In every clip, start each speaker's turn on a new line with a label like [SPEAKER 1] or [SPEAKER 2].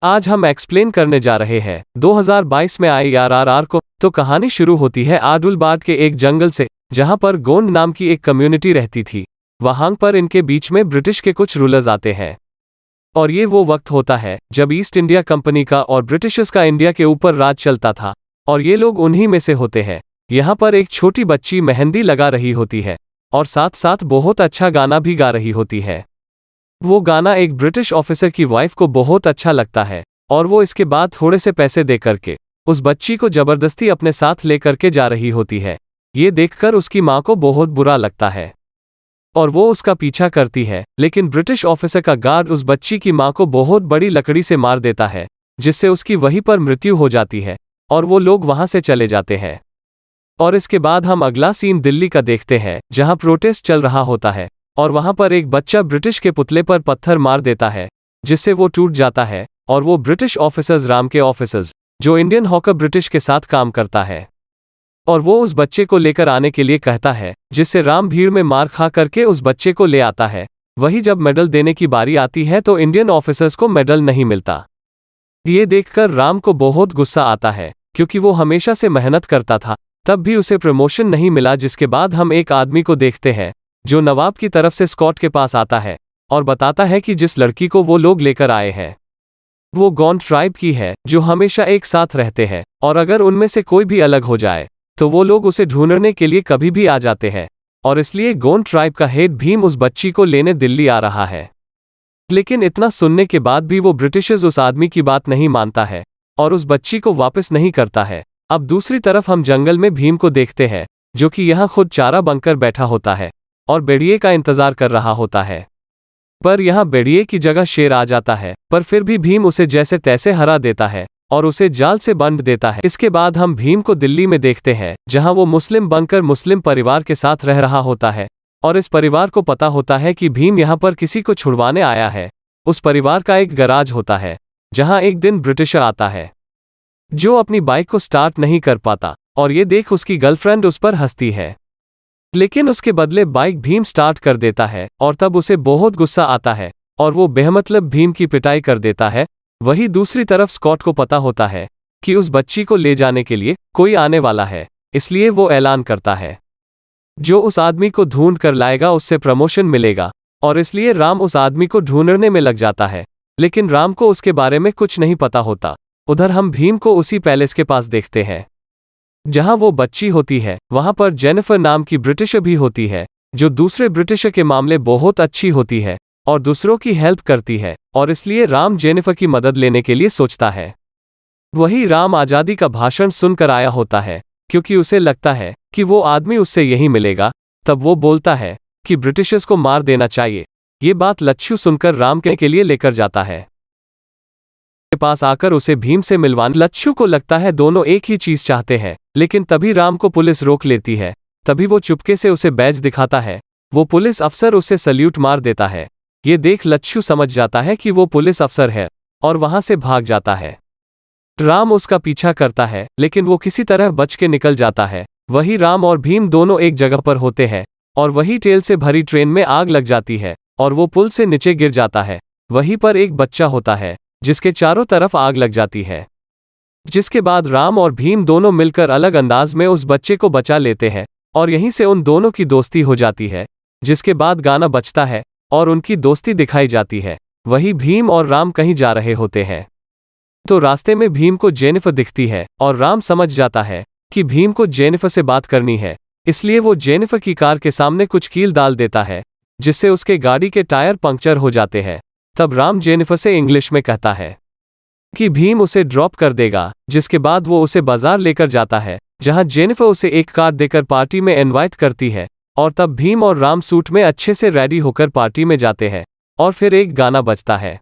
[SPEAKER 1] आज हम एक्सप्लेन करने जा रहे हैं 2022 में आई आरआरआर को। तो कहानी शुरू होती है आदिलाबाद के एक जंगल से, जहां पर गोंड नाम की एक कम्युनिटी रहती थी। वहां पर इनके बीच में ब्रिटिश के कुछ रूलर्स आते हैं और ये वो वक्त होता है जब ईस्ट इंडिया कंपनी का और ब्रिटिशर्स का इंडिया के ऊपर राज चलता था, और ये लोग उन्हीं में से होते हैं। यहाँ पर एक छोटी बच्ची मेहंदी लगा रही होती है और साथ साथ बहुत अच्छा गाना भी गा रही होती है। वो गाना एक ब्रिटिश ऑफिसर की वाइफ को बहुत अच्छा लगता है और वो इसके बाद थोड़े से पैसे दे करके उस बच्ची को जबरदस्ती अपने साथ लेकर के जा रही होती है। ये देखकर उसकी माँ को बहुत बुरा लगता है और वो उसका पीछा करती है, लेकिन ब्रिटिश ऑफिसर का गार्ड उस बच्ची की माँ को बहुत बड़ी लकड़ी से मार देता है, जिससे उसकी वहीं पर मृत्यु हो जाती है और वो लोग वहां से चले जाते हैं। और इसके बाद हम अगला सीन दिल्ली का देखते हैं, जहां प्रोटेस्ट चल रहा होता है और वहां पर एक बच्चा ब्रिटिश के पुतले पर पत्थर मार देता है, जिससे वो टूट जाता है और वो ब्रिटिश ऑफिसर्स, राम के ऑफिसर्स, जो इंडियन हॉकर ब्रिटिश के साथ काम करता है, और वो उस बच्चे को लेकर आने के लिए कहता है, जिससे राम भीड़ में मार खा करके उस बच्चे को ले आता है। वही जब मेडल देने की बारी आती है तो इंडियन ऑफिसर्स को मेडल नहीं मिलता। ये देखकर राम को बहुत गुस्सा आता है, क्योंकि वो हमेशा से मेहनत करता था, तब भी उसे प्रमोशन नहीं मिला। जिसके बाद हम एक आदमी को देखते हैं जो नवाब की तरफ से स्कॉट के पास आता है और बताता है कि जिस लड़की को वो लोग लेकर आए हैं वो गोंड ट्राइब की है, जो हमेशा एक साथ रहते हैं, और अगर उनमें से कोई भी अलग हो जाए तो वो लोग उसे ढूंढने के लिए कभी भी आ जाते हैं। और इसलिए गोंड ट्राइब का हेड भीम उस बच्ची को लेने दिल्ली आ रहा है। लेकिन इतना सुनने के बाद भी वो ब्रिटिशर्स उस आदमी की बात नहीं मानता है और उस बच्ची को वापस नहीं करता है। अब दूसरी तरफ हम जंगल में भीम को देखते हैं, जो कि यहाँ खुद चारा बनकर बैठा होता है और भेड़िए का इंतजार कर रहा होता है। पर यहाँ भेड़िए की जगह शेर आ जाता है, पर फिर भी भीम उसे जैसे तैसे हरा देता है और उसे जाल से बंद देता है। इसके बाद हम भीम को दिल्ली में देखते हैं, जहाँ वो मुस्लिम बनकर मुस्लिम परिवार के साथ रह रहा होता है और इस परिवार को पता होता है कि भीम यहाँ पर किसी को छुड़वाने आया है। उस परिवार का एक गैराज होता है, जहाँ एक दिन ब्रिटिशर आता है जो अपनी बाइक को स्टार्ट नहीं कर पाता, और ये देख उसकी गर्लफ्रेंड उस पर हंसती है, लेकिन उसके बदले बाइक भीम स्टार्ट कर देता है और तब उसे बहुत गुस्सा आता है और वो बेमतलब भीम की पिटाई कर देता है। वही दूसरी तरफ स्कॉट को पता होता है कि उस बच्ची को ले जाने के लिए कोई आने वाला है, इसलिए वो ऐलान करता है जो उस आदमी को ढूंढ कर लाएगा उससे प्रमोशन मिलेगा, और इसलिए राम उस आदमी को ढूंढने में लग जाता है। लेकिन राम को उसके बारे में कुछ नहीं पता होता। उधर हम भीम को उसी पैलेस के पास देखते हैं जहां वो बच्ची होती है। वहां पर जेनिफर नाम की ब्रिटिशर भी होती है, जो दूसरे ब्रिटिशर के मामले बहुत अच्छी होती है और दूसरों की हेल्प करती है, और इसलिए राम जेनिफर की मदद लेने के लिए सोचता है। वही राम आज़ादी का भाषण सुनकर आया होता है, क्योंकि उसे लगता है कि वो आदमी उससे यही मिलेगा। तब वो बोलता है कि ब्रिटिशर्स को मार देना चाहिए। ये बात लच्छू सुनकर राम के लिए लेकर जाता है के पास आकर उसे भीम से मिलवाने। लच्छू को लगता है दोनों एक ही चीज चाहते हैं, लेकिन तभी राम को पुलिस रोक लेती है। तभी वो चुपके से उसे बैज दिखाता है। वो पुलिस अफसर उसे सल्यूट मार देता है। ये देख लच्छू समझ जाता है कि वो पुलिस अफसर है और वहां से भाग जाता है। राम उसका पीछा करता है, लेकिन वो किसी तरह बच के निकल जाता है। वही राम और भीम दोनों एक जगह पर होते हैं और वही तेल से भरी ट्रेन में आग लग जाती है और वो पुल से नीचे गिर जाता है। वहीं पर एक बच्चा होता है जिसके चारों तरफ आग लग जाती है। जिसके बाद राम और भीम दोनों मिलकर अलग अंदाज में उस बच्चे को बचा लेते हैं और यहीं से उन दोनों की दोस्ती हो जाती है। जिसके बाद गाना बजता है और उनकी दोस्ती दिखाई जाती है। वही भीम और राम कहीं जा रहे होते हैं तो रास्ते में भीम को जेनिफर दिखती है और राम समझ जाता है कि भीम को जेनिफर से बात करनी है, इसलिए वो जेनिफर की कार के सामने कुछ कील डाल देता है, जिससे उसके गाड़ी के टायर पंक्चर हो जाते हैं। तब राम जेनिफर से इंग्लिश में कहता है कि भीम उसे ड्रॉप कर देगा। जिसके बाद वो उसे बाजार लेकर जाता है, जहां जेनिफर उसे एक कार देकर पार्टी में इनवाइट करती है, और तब भीम और राम सूट में अच्छे से रेडी होकर पार्टी में जाते हैं और फिर एक गाना बजता है।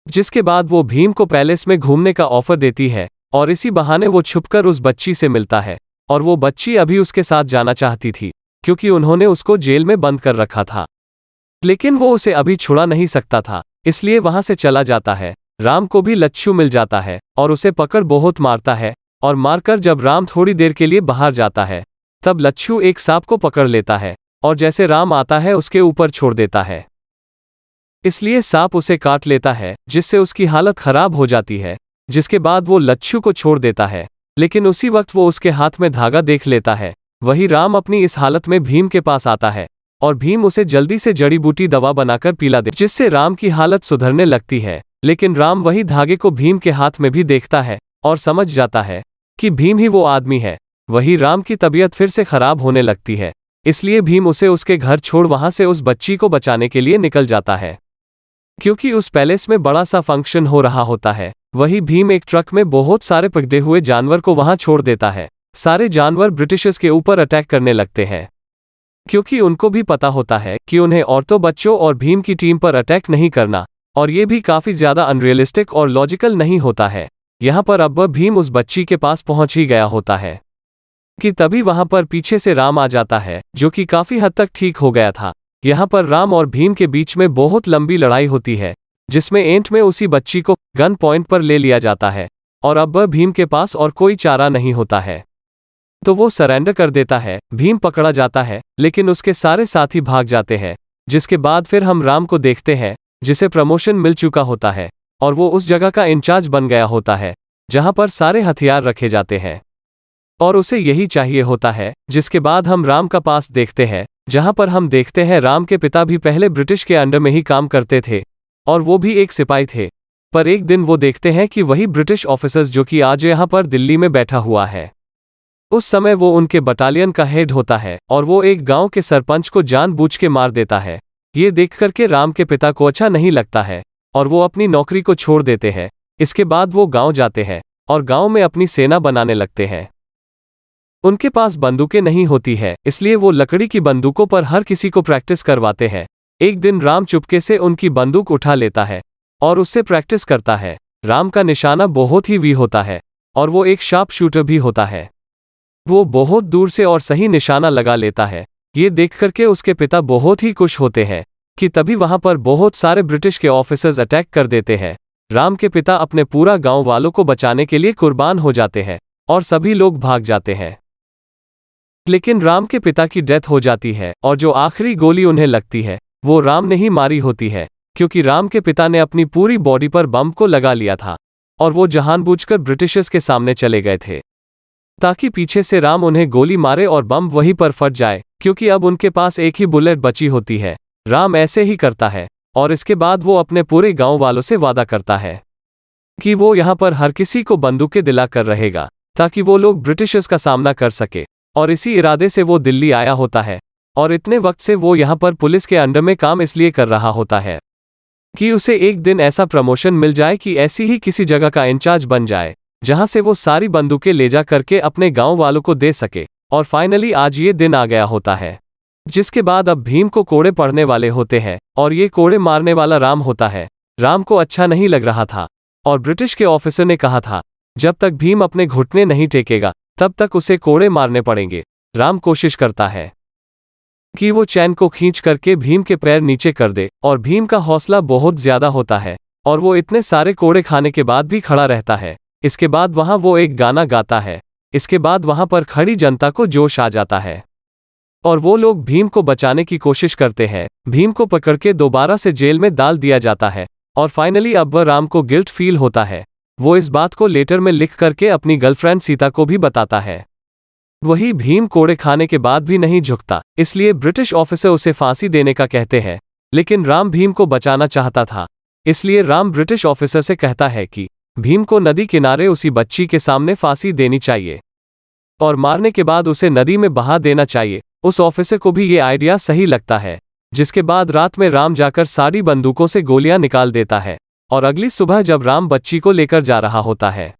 [SPEAKER 1] जिसके बाद वो भीम को पैलेस में घूमने का ऑफर देती है और इसी बहाने वो छुपकर उस बच्ची से मिलता है, और वो बच्ची अभी उसके साथ जाना चाहती थी, क्योंकि उन्होंने उसको जेल में बंद कर रखा था, लेकिन वो उसे अभी छुड़ा नहीं सकता था, इसलिए वहां से चला जाता है। राम को भी लच्छू मिल जाता है और उसे पकड़ बहुत मारता है, और मारकर जब राम थोड़ी देर के लिए बाहर जाता है तब लच्छू एक सांप को पकड़ लेता है और जैसे राम आता है उसके ऊपर छोड़ देता है। इसलिए सांप उसे काट लेता है, जिससे उसकी हालत खराब हो जाती है। जिसके बाद वो लच्छू को छोड़ देता है, लेकिन उसी वक्त वो उसके हाथ में धागा देख लेता है। वही राम अपनी इस हालत में भीम के पास आता है और भीम उसे जल्दी से जड़ी बूटी दवा बनाकर पिला दे, जिससे राम की हालत सुधरने लगती है। लेकिन राम वही धागे को भीम के हाथ में भी देखता है और समझ जाता है कि भीम ही वो आदमी है। वही राम की तबीयत फिर से खराब होने लगती है, इसलिए भीम उसे उसके घर छोड़ वहां से उस बच्ची को बचाने के लिए निकल जाता है। क्योंकि उस पैलेस में बड़ा सा फंक्शन हो रहा होता है, वही भीम एक ट्रक में बहुत सारे पकड़े हुए जानवर को वहां छोड़ देता है। सारे जानवर ब्रिटिशर्स के ऊपर अटैक करने लगते हैं, क्योंकि उनको भी पता होता है कि उन्हें औरतों, बच्चों और भीम की टीम पर अटैक नहीं करना, और ये भी काफी ज्यादा अनरियलिस्टिक और लॉजिकल नहीं होता है। यहाँ पर अब भीम उस बच्ची के पास पहुंच ही गया होता है कि तभी वहां पर पीछे से राम आ जाता है, जो कि काफी हद तक ठीक हो गया था। यहाँ पर राम और भीम के बीच में बहुत लंबी लड़ाई होती है, जिसमें एंड में उसी बच्ची को गन पॉइंट पर ले लिया जाता है और अब भीम के पास और कोई चारा नहीं होता है, तो वो सरेंडर कर देता है। भीम पकड़ा जाता है, लेकिन उसके सारे साथी भाग जाते हैं। जिसके बाद फिर हम राम को देखते हैं, जिसे प्रमोशन मिल चुका होता है और वो उस जगह का इंचार्ज बन गया होता है जहां पर सारे हथियार रखे जाते हैं, और उसे यही चाहिए होता है। जिसके बाद हम राम का पास देखते हैं, जहां पर हम देखते हैं राम के पिता भी पहले ब्रिटिश के अंडर में ही काम करते थे और वो भी एक सिपाही थे। पर एक दिन वो देखते हैं कि वही ब्रिटिश ऑफिसर्स जो कि आज यहाँ पर दिल्ली में बैठा हुआ है, उस समय वो उनके बटालियन का हेड होता है और वो एक गांव के सरपंच को जानबूझ के मार देता है। ये देख करके राम के पिता को अच्छा नहीं लगता है और वो अपनी नौकरी को छोड़ देते हैं। इसके बाद वो गांव जाते हैं और गांव में अपनी सेना बनाने लगते हैं। उनके पास बंदूकें नहीं होती है, इसलिए वो लकड़ी की बंदूकों पर हर किसी को प्रैक्टिस करवाते हैं। एक दिन राम चुपके से उनकी बंदूक उठा लेता है और उससे प्रैक्टिस करता है। राम का निशाना बहुत ही वीर होता है और वो एक शार्प शूटर भी होता है। वो बहुत दूर से और सही निशाना लगा लेता है। ये देख करके उसके पिता बहुत ही खुश होते हैं कि तभी वहां पर बहुत सारे ब्रिटिश के ऑफिसर्स अटैक कर देते हैं। राम के पिता अपने पूरा गांव वालों को बचाने के लिए कुर्बान हो जाते हैं और सभी लोग भाग जाते हैं। लेकिन राम के पिता की डेथ हो जाती है और जो आखिरी गोली उन्हें लगती है वो राम ने ही मारी होती है, क्योंकि राम के पिता ने अपनी पूरी बॉडी पर बम को लगा लिया था और वो जानबूझकर ब्रिटिशर्स के सामने चले गए थे ताकि पीछे से राम उन्हें गोली मारे और बम वहीं पर फट जाए, क्योंकि अब उनके पास एक ही बुलेट बची होती है। राम ऐसे ही करता है और इसके बाद वो अपने पूरे गांव वालों से वादा करता है कि वो यहाँ पर हर किसी को बंदूकें दिलाकर रहेगा ताकि वो लोग ब्रिटिशर्स का सामना कर सके, और इसी इरादे से वो दिल्ली आया होता है। और इतने वक्त से वो यहाँ पर पुलिस के अंडर में काम इसलिए कर रहा होता है कि उसे एक दिन ऐसा प्रमोशन मिल जाए कि ऐसी ही किसी जगह का इंचार्ज बन जाए जहां से वो सारी बंदूकें ले जा करके अपने गांव वालों को दे सके। और फाइनली आज ये दिन आ गया होता है, जिसके बाद अब भीम को कोड़े पड़ने वाले होते हैं और ये कोड़े मारने वाला राम होता है। राम को अच्छा नहीं लग रहा था और ब्रिटिश के ऑफिसर ने कहा था जब तक भीम अपने घुटने नहीं टेकेगा तब तक उसे कोड़े मारने पड़ेंगे। राम कोशिश करता है कि वो चैन को खींच करके भीम के पैर नीचे कर दे, और भीम का हौसला बहुत ज्यादा होता है और वो इतने सारे कोड़े खाने के बाद भी खड़ा रहता है। इसके बाद वहां वो एक गाना गाता है। इसके बाद वहां पर खड़ी जनता को जोश आ जाता है और वो लोग भीम को बचाने की कोशिश करते हैं। भीम को पकड़ के दोबारा से जेल में डाल दिया जाता है और फाइनली अब राम को गिल्ट फील होता है। वो इस बात को लेटर में लिख करके अपनी गर्लफ्रेंड सीता को भी बताता है। वही भीम कोड़े खाने के बाद भी नहीं झुकता, इसलिए ब्रिटिश ऑफिसर उसे फांसी देने का कहते हैं। लेकिन राम भीम को बचाना चाहता था, इसलिए राम ब्रिटिश ऑफिसर से कहता है कि भीम को नदी किनारे उसी बच्ची के सामने फांसी देनी चाहिए और मारने के बाद उसे नदी में बहा देना चाहिए। उस ऑफिसर को भी ये आइडिया सही लगता है, जिसके बाद रात में राम जाकर सारी बंदूकों से गोलियां निकाल देता है और अगली सुबह जब राम बच्ची को लेकर जा रहा होता है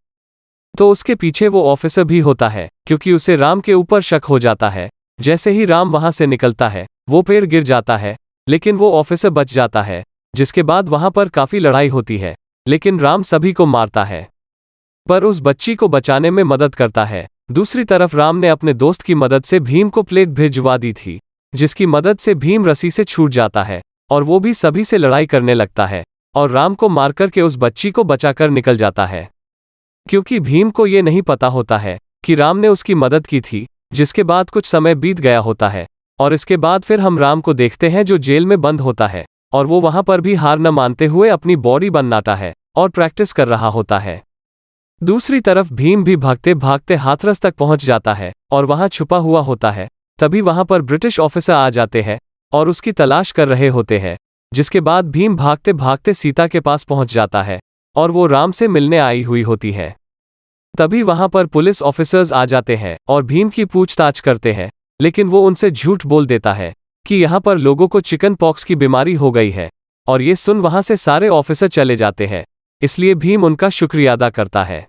[SPEAKER 1] तो उसके पीछे वो ऑफिसर भी होता है, क्योंकि उसे राम के ऊपर शक हो जाता है। जैसे ही राम वहां से निकलता है वो पेड़ गिर जाता है, लेकिन वो ऑफिसर बच जाता है। जिसके बाद वहां पर काफी लड़ाई होती है, लेकिन राम सभी को मारता है पर उस बच्ची को बचाने में मदद करता है। दूसरी तरफ राम ने अपने दोस्त की मदद से भीम को प्लेट भिजवा दी थी, जिसकी मदद से भीम रस्सी से छूट जाता है और वो भी सभी से लड़ाई करने लगता है और राम को मारकर के उस बच्ची को बचाकर निकल जाता है, क्योंकि भीम को ये नहीं पता होता है कि राम ने उसकी मदद की थी। जिसके बाद कुछ समय बीत गया होता है और इसके बाद फिर हम राम को देखते हैं जो जेल में बंद होता है और वो वहां पर भी हार न मानते हुए अपनी बॉडी बनाता है और प्रैक्टिस कर रहा होता है। दूसरी तरफ भीम भी भागते भागते हाथरस तक पहुंच जाता है और वहां छुपा हुआ होता है। तभी वहां पर ब्रिटिश ऑफिसर आ जाते हैं और उसकी तलाश कर रहे होते हैं, जिसके बाद भीम भागते भागते सीता के पास पहुंच जाता है और वो राम से मिलने आई हुई होती है। तभी वहां पर पुलिस ऑफिसर्स आ जाते हैं और भीम की पूछताछ करते हैं, लेकिन वो उनसे झूठ बोल देता है कि यहाँ पर लोगों को चिकन पॉक्स की बीमारी हो गई है। और ये सुन वहां से सारे ऑफिसर चले जाते हैं। इसलिए भीम उनका शुक्रिया अदा करता है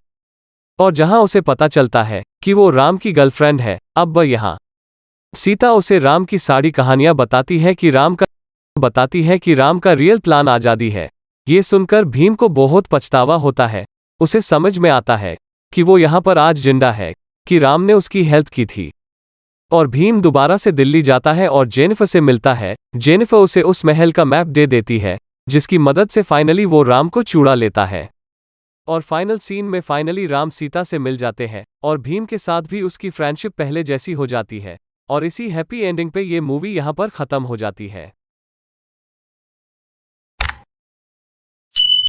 [SPEAKER 1] और जहां उसे पता चलता है कि वो राम की गर्लफ्रेंड है, अब वह यहाँ सीता उसे राम की सारी कहानियां बताती है कि राम का रियल प्लान आजादी है। ये सुनकर भीम को बहुत पछतावा होता है। उसे समझ में आता है कि वो यहाँ पर आज जिंदा है कि राम ने उसकी हेल्प की थी। और भीम दोबारा से दिल्ली जाता है और जेनिफर से मिलता है। जेनिफर उसे उस महल का मैप दे देती है, जिसकी मदद से फाइनली वो राम को चुरा लेता है। और फाइनल सीन में फाइनली राम सीता से मिल जाते हैं और भीम के साथ भी उसकी फ्रेंडशिप पहले जैसी हो जाती है। और इसी हैप्पी एंडिंग पे ये मूवी यहाँ पर खत्म हो जाती है।